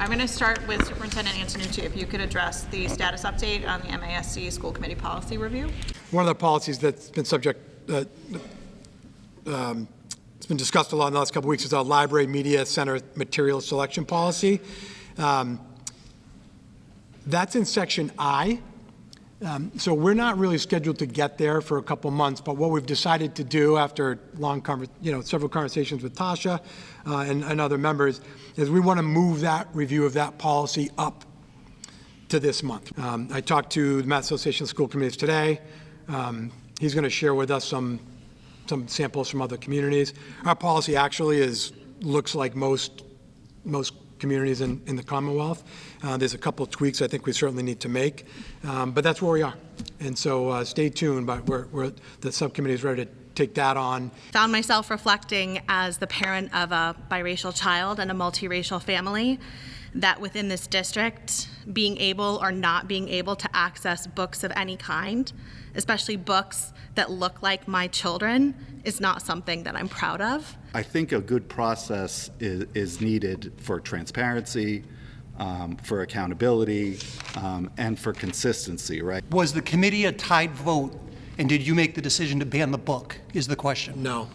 I'm going to start with Superintendent Antonucci. If you could address the status update on the MASC School Committee Policy Review. One of the policies that's been it's been discussed a lot in the last couple of weeks is our Library Media Center Material Selection Policy. That's in Section I. So we're not really scheduled to get there for a couple months, but what we've decided to do after several conversations with Tasha and other members is we want to move that review of that policy up to this month. I talked to the Mass Association of School Committees today. He's going to share with us some samples from other communities. Our policy actually looks like most communities in the Commonwealth. There's a couple of tweaks I think we certainly need to make, but that's where we are. And so stay tuned, but the subcommittee is ready to take that on. Found myself reflecting as the parent of a biracial child and a multiracial family that within this district, being able or not being able to access books of any kind, especially books that look like my children, is not something that I'm proud of. I think a good process is needed for transparency, for accountability, and for consistency, right? Was the committee a tied vote, and did you make the decision to ban the book, is the question? No.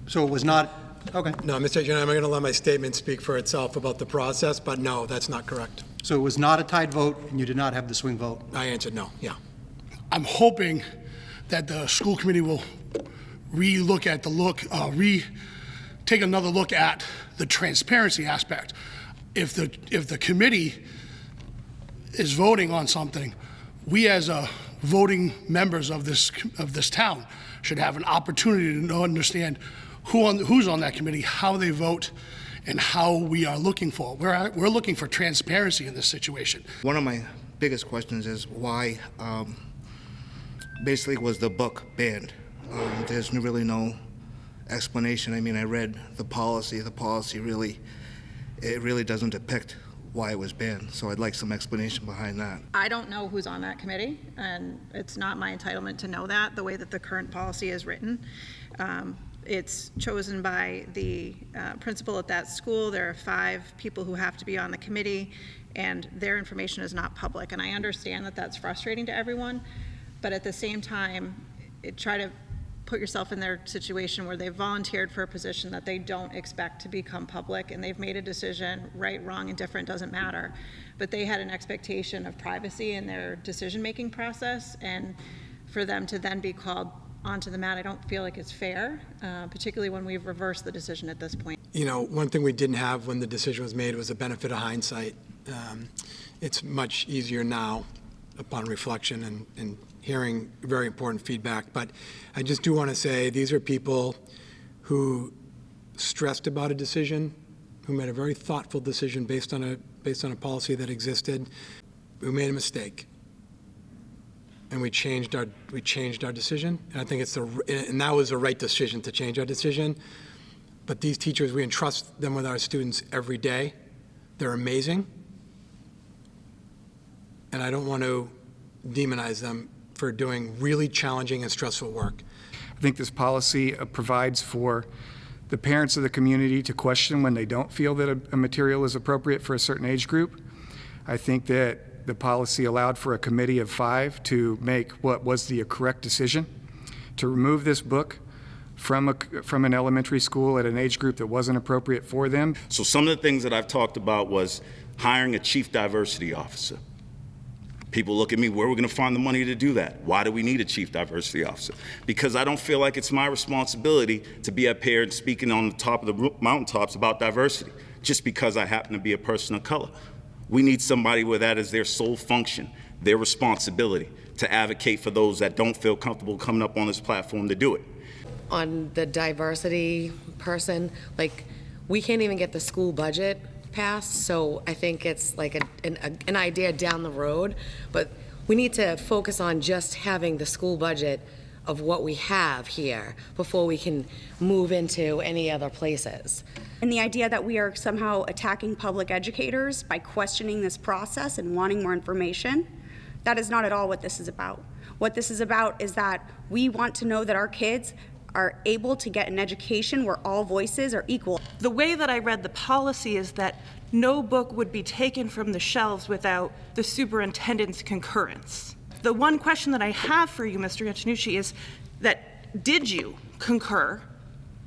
So it was not, okay. No, Mr. Chairman, I'm going to let my statement speak for itself about the process, but no, that's not correct. So it was not a tied vote, and you did not have the swing vote? I answered no, yeah. I'm hoping that the school committee will take another look at the transparency aspect. If the committee is voting on something, we as voting members of this town should have an opportunity to understand who's on that committee, how they vote, and how we are looking for. We're looking for transparency in this situation. One of my biggest questions is why basically was the book banned? There's really no explanation. I mean, I read the policy. The policy really doesn't depict why it was banned. So I'd like some explanation behind that. I don't know who's on that committee, and it's not my entitlement to know that, the way that the current policy is written. It's chosen by the principal at that school. There are 5 people who have to be on the committee, and their information is not public. And I understand that that's frustrating to everyone, but at the same time, try to put yourself in their situation where they've volunteered for a position that they don't expect to become public, and they've made a decision, right, wrong, indifferent, doesn't matter. But they had an expectation of privacy in their decision-making process, and for them to then be called onto the mat, I don't feel like it's fair, particularly when we've reversed the decision at this point. You know, one thing we didn't have when the decision was made was the benefit of hindsight. It's much easier now upon reflection and hearing very important feedback. But I just do want to say these are people who stressed about a decision, who made a very thoughtful decision based on a policy that existed. We made a mistake, and we changed our decision. And I think and that was the right decision to change our decision. But these teachers, we entrust them with our students every day. They're amazing, and I don't want to demonize them for doing really challenging and stressful work. I think this policy provides for the parents of the community to question when they don't feel that a material is appropriate for a certain age group. I think that the policy allowed for a committee of 5 to make what was the correct decision to remove this book from an elementary school at an age group that wasn't appropriate for them. So some of the things that I've talked about was hiring a chief diversity officer. People look at me, where are we going to find the money to do that? Why do we need a chief diversity officer? Because I don't feel like it's my responsibility to be up here and speaking on the top of the mountaintops about diversity, just because I happen to be a person of color. We need somebody where that is their sole function, their responsibility, to advocate for those that don't feel comfortable coming up on this platform to do it. On the diversity person, like, we can't even get the school budget passed, so I think it's like an idea down the road, but we need to focus on just having the school budget of what we have here before we can move into any other places. And the idea that we are somehow attacking public educators by questioning this process and wanting more information, that is not at all what this is about. What this is about is that we want to know that our kids are able to get an education where all voices are equal. The way that I read the policy is that no book would be taken from the shelves without the superintendent's concurrence. The one question that I have for you, Mr. Antonucci, is that did you concur?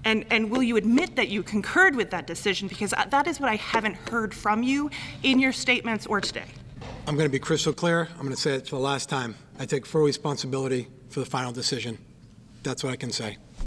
And will you admit that you concurred with that decision? Because that is what I haven't heard from you in your statements or today. I'm going to be crystal clear. I'm going to say it for the last time. I take full responsibility for the final decision. That's what I can say.